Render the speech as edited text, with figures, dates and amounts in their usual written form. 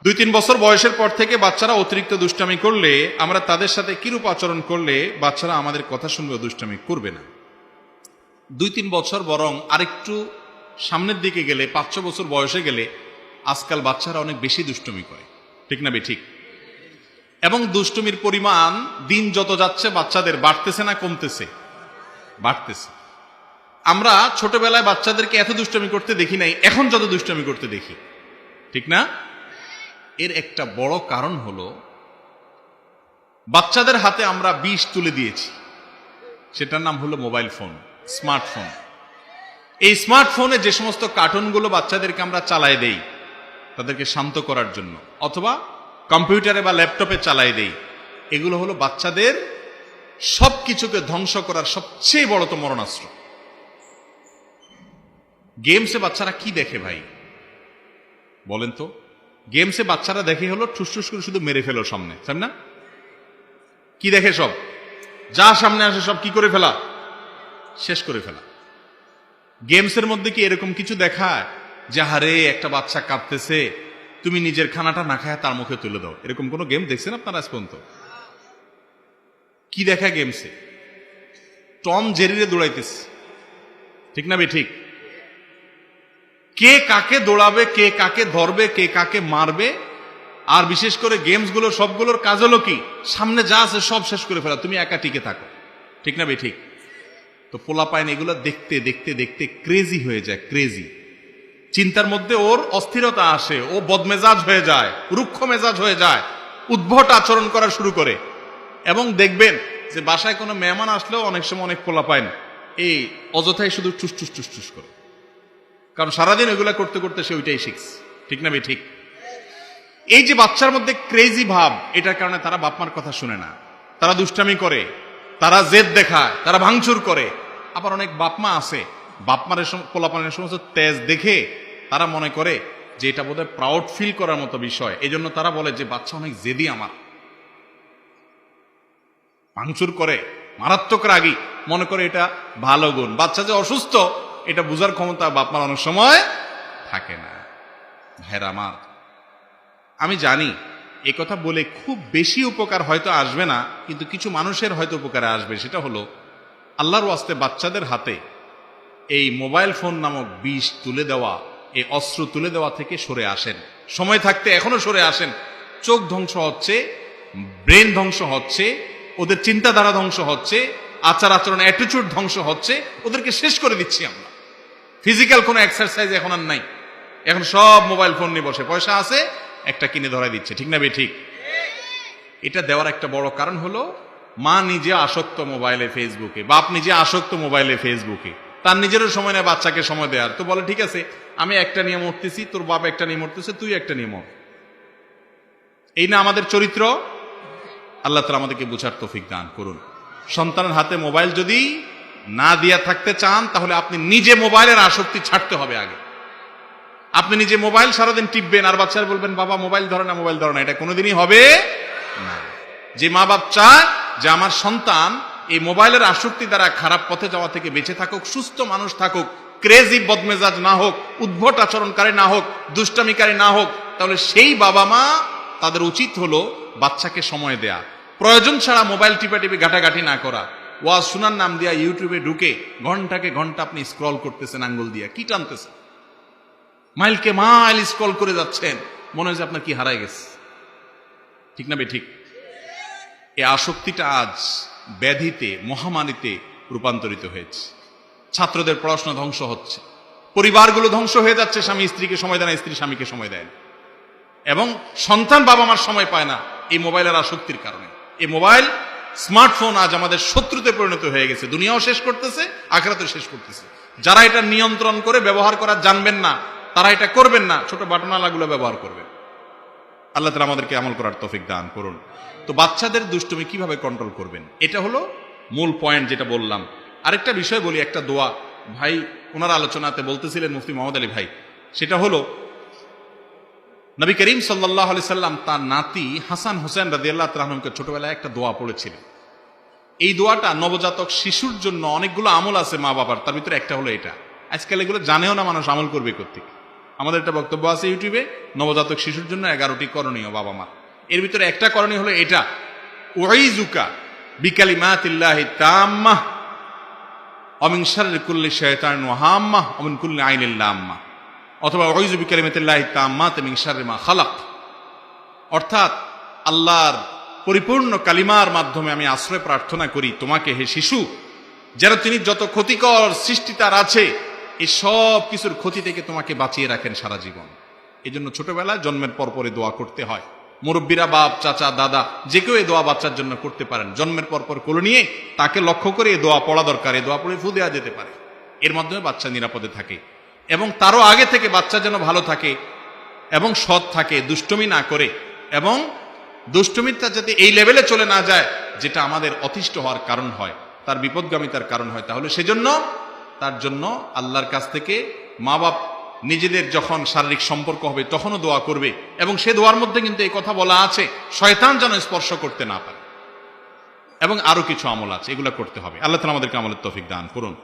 2-3 বছর বয়সের পর থেকে বাচ্চারা অতিরিক্ত দুষ্টামি করলে আমরা তাদের সাথে কিরূপ আচরণ করলে বাচ্চারা আমাদের কথা শুনবে, দুষ্টামি করবে না। 2-3 বছর বরং আরেকটু সামনের দিকে গেলে 5-6 বছর বয়সে গেলে আজকাল বাচ্চারা অনেক বেশি দুষ্টুমি করে, ঠিক না ঠিক? এবং দুষ্টুমির পরিমাণ দিন যত যাচ্ছে বাচ্চাদের বাড়তেছে না কমতেছে? বাড়তেছে। আমরা ছোটবেলায় বাচ্চাদেরকে এত দুষ্টুমি করতে দেখি নাই, এখন যত দুষ্টুমি করতে দেখি, ঠিক না? এর একটা বড় কারণ হলো বাচ্চাদের হাতে আমরা বিষ তুলে দিয়েছি, সেটার নাম হলো মোবাইল ফোন, স্মার্টফোন। এই স্মার্টফোনে যে সমস্ত কার্টুনগুলো বাচ্চাদেরকে আমরা চালাই দেই তাদেরকে শান্ত করার জন্য, অথবা কম্পিউটারে বা ল্যাপটপে চালাই দেই, এগুলো হলো বাচ্চাদের সবকিছুকে ধ্বংস করার সবচেয়ে বড়তম মরণাস্ত্র। গেমসে বাচ্চারা কি দেখে ভাই বলেন তো? গেমসে বাচ্চারা দেখে হলো ঠুসঠুস করে শুধু মেরে ফেলো সামনে, তাই না? কি দেখে? সব যা সামনে আসে সব কি করে ফেলা, শেষ করে ফেলা। গেমসের মধ্যে কি এরকম কিছু দেখায় যে হারে একটা বাচ্চা কাঁদতেছে, তুমি নিজের খানাটা না খায় তার মুখে তুলে দাও? এরকম কোন গেম দেখছেন আপনারা আজ পর্যন্ত? কি দেখায় গেমসে? টম জেরিরে দৌড়াইতেছে, ঠিক না ঠিক? কে কাকে দৌড়াবে, কে কাকে ধরবে, কে কাকে মারবে। আর বিশেষ করে গেমসগুলো সবগুলোর কাজ হলো কি, সামনে যা আছে সব শেষ করে ফেলা, তুমি একা টিকে থাকো, ঠিক না ঠিক? তো পোলাপাইন এগুলো দেখতে দেখতে দেখতে ক্রেজি হয়ে যায়, ক্রেজি। চিন্তার মধ্যে ওর অস্থিরতা আসে, ও বদমেজাজ হয়ে যায়, রুক্ষ মেজাজ হয়ে যায়, উদ্ভট আচরণ করা শুরু করে। এবং দেখবেন যে বাসায় কোনো মেহমান আসলেও অনেক সময় অনেক পোলাপাইন এই অযথাই শুধু টুস টুস টুস টুস করে, কারণ সারাদিন ওইগুলা করতে করতে সে ওইটাই শিখছে, ঠিক না ঠিক? এই যে বাচ্চার মধ্যে ক্রেজি ভাব, এটার কারণে তারা বাপমার কথা শুনে না, তারা দুষ্টামি করে, তারা জেদ দেখায়, তারা ভাঙচুর করে। আবার অনেক বাপমা আছে, বাপমার পোলাপানের সমস্ত তেজ দেখে তারা মনে করে যে এটা বোধহয় প্রাউড ফিল করার মতো বিষয়, এই জন্য তারা বলে যে বাচ্চা অনেক জেদি, আমার ভাঙচুর করে, মারাত্মক রাগী, মনে করে এটা ভালো গুণ। বাচ্চা যে অসুস্থ এটা বুঝার ক্ষমতা বাপমার অনেক সময় থাকে না। ভাইরা আমার, আমি জানি এই কথা বলে খুব বেশি উপকার হয়তো আসবে না, কিন্তু কিছু মানুষের হয়তো উপকারে আসবে। সেটা হলো আল্লাহর ওয়াস্তে বাচ্চাদের হাতে এই মোবাইল ফোন নামক বিষ তুলে দেওয়া, এই অস্ত্র তুলে দেওয়া থেকে সরে আসেন। সময় থাকতে এখনো সরে আসেন। চোখ ধ্বংস হচ্ছে, ব্রেন ধ্বংস হচ্ছে, ওদের চিন্তাধারা ধ্বংস হচ্ছে, আচার আচরণ অ্যাটিটিউড ধ্বংস হচ্ছে, ওদেরকে শেষ করে দিচ্ছি আমরা। ফিজিক্যাল কোনো এক্সারসাইজ এখন আর নাই, এখন সব মোবাইল ফোন নিয়ে বসে, পয়সা আছে একটা কিনে ধরাই দিচ্ছে, ঠিক না ঠিক? এটা দেওয়ার একটা বড় কারণ হলো মা নিজে আসক্ত মোবাইলে, ফেসবুকে, বাপ নিজে আসক্ত মোবাইলে, ফেসবুকে, তার নিজেরও সময় নেই বাচ্চাকে সময় দেওয়ার। তো বলে ঠিক আছে, আমি একটা নিয়ে মরতেছি, তোর বাপ একটা নিয়ে মরতেছে, তুই একটা নিয়ে মর। এই না আমাদের চরিত্র? আল্লাহ তাআলা আমাদেরকে বুঝার তৌফিক দান করুন। সন্তানের হাতে মোবাইল যদি না দিয়া থাকতে চান, তাহলে আপনি নিজে মোবাইলের আসক্তি ছাড়তে হবে আগে। আপনি নিজে মোবাইল সারাদিন টিপবেন আর বাচ্চারা বলবেন বাবা মোবাইল ধরে না, মোবাইল ধরে না, এটা কোনোদিনই হবে না। যে মা বাপ চায় যে আমার সন্তান এই মোবাইলের আসক্তি দ্বারা খারাপ পথে যাওয়া থেকে বেঁচে থাকুক, সুস্থ মানুষ থাকুক, ক্রেজি বদমেজাজ না হোক, উদ্ভট আচরণকারী না হোক, দুষ্টামিকারী না হোক, তাহলে সেই বাবা মা তাদের উচিত হলো বাচ্চাকে সময় দেয়া, প্রয়োজন ছাড়া মোবাইল টিপাটিপি ঘাটাঘাটি না করা। ওয়াজ শোনার নাম দিয়া ইউটিউবে ঢুকে ঘন্টাকে ঘন্টা আপনি স্ক্রল করতেছেন, আঙ্গুল দিয়া কি টানতেছেন, মাইলকে মাইল স্ক্রল করে যাচ্ছেন, মনে হয় যে আপনার কি হারায় গেছে, ঠিক না ঠিক? এই আসক্তিটা আজ ব্যাধিতে, মহামারীতে রূপান্তরিত হয়েছে। ছাত্রদের পড়াশোনা ধ্বংস হচ্ছে, পরিবারগুলো ধ্বংস হয়ে যাচ্ছে, স্বামী স্ত্রীকে সময় দেয় না, স্ত্রী স্বামীকে সময় দেয় না, এবং সন্তান বাবা মার সময় পায় না এই মোবাইলের আসক্তির কারণে। এই মোবাইল স্মার্টফোন আজ আমাদের শত্রুতে পরিণত হয়ে গেছে, দুনিয়াও শেষ করতেছে, আখিরাতেও শেষ করতেছে। যারা এটা নিয়ন্ত্রণ করে ব্যবহার করা জানবেন না, তারা এটা করবেন না, ছোট বাটনালাগুলো ব্যবহার করবেন। আল্লাহ তাআলা আমাদেরকে আমল করার তৌফিক দান করুন। তো বাচ্চাদের দুষ্টুমি কিভাবে কন্ট্রোল করবেন, এটা হলো মূল পয়েন্ট যেটা বললাম। আরেকটা বিষয় বলি, একটা দোয়া ভাই ওনার আলোচনাতে বলতেছিলেন মুফতি মোহাম্মদ আলী ভাই, সেটা হলো নবী করিম সাল্লাল্লাহু আলাইহি সাল্লাম তার নাতি হাসান হোসেন রাদিয়াল্লাহু তাআলা আনহুকে ছোটবেলায় একটা দোয়া পড়েছিলেন। এই দোয়াটা নবজাতক শিশুর জন্য অনেকগুলো আমল আছে মা বাবার, তার ভিতরে একটা হলো এটা। আজকাল এগুলো জানেও না মানুষ, আমল করবে কোত্থেকে? আমাদের একটা বক্তব্য আছে ইউটিউবে, নবজাতক শিশুর জন্য 11টি করণীয় বাবা মা। এর ভিতরে একটা করণীয় হলো এটা, উইজুকা বিকালিমাতিল্লাহি তাম্মাহ ওয়া মিন শাররি কুল্লি শাইতানিন ওয়া হাম্মাহ ওয়া মিন কুল্লি আইনিন লাম্মাহ, অথবা উইজু বিকালিমাতিল্লাহি তাম্মাতি মিন শাররি মা খালাক। অর্থাৎ আল্লাহর পরিপূর্ণ কালিমার মাধ্যমে আমি আশ্রয় প্রার্থনা করি তোমাকে হে শিশু, যেন তিনি যত ক্ষতিকর সৃষ্টি তার আছে এই সব কিছুর ক্ষতি থেকে তোমাকে বাঁচিয়ে রাখেন সারা জীবন। এই জন্য ছোটবেলায় জন্মের পরপরে দোয়া করতে হয়। মুরব্বীরা, বাপ, চাচা, দাদা যে কেউ এই দোয়া বাচ্চার জন্য করতে পারেন। জন্মের পরপর কোলে নিয়ে তাকে লক্ষ্য করে এই দোয়া পড়া দরকার। এই দোয়া পড়ে ফু দেওয়া যেতে পারে, এর মাধ্যমে বাচ্চা নিরাপদে থাকে এবং তারও আগে থেকে বাচ্চা যেন ভালো থাকে এবং সৎ থাকে, দুষ্টমি না করে, এবং দুষ্টমিটা যাতে এই লেভেলে চলে না যায় যেটা আমাদের অতিষ্ঠ হওয়ার কারণ হয়, তার বিপদগামিতার কারণ হয়। তাহলে সেজন্য তার জন্য আল্লাহর কাছ থেকে মা বাপ নিজেদের যখন শারীরিক সম্পর্ক হবে তখনও দোয়া করবে, এবং সে দোয়ার মধ্যে কিন্তু এই কথা বলা আছে শয়তান যেন স্পর্শ করতে না পারে, এবং আরো কিছু আমল আছে, এগুলো করতে হবে। আল্লাহ তাআলা আমাদেরকে আমলের তৌফিক দান করুন।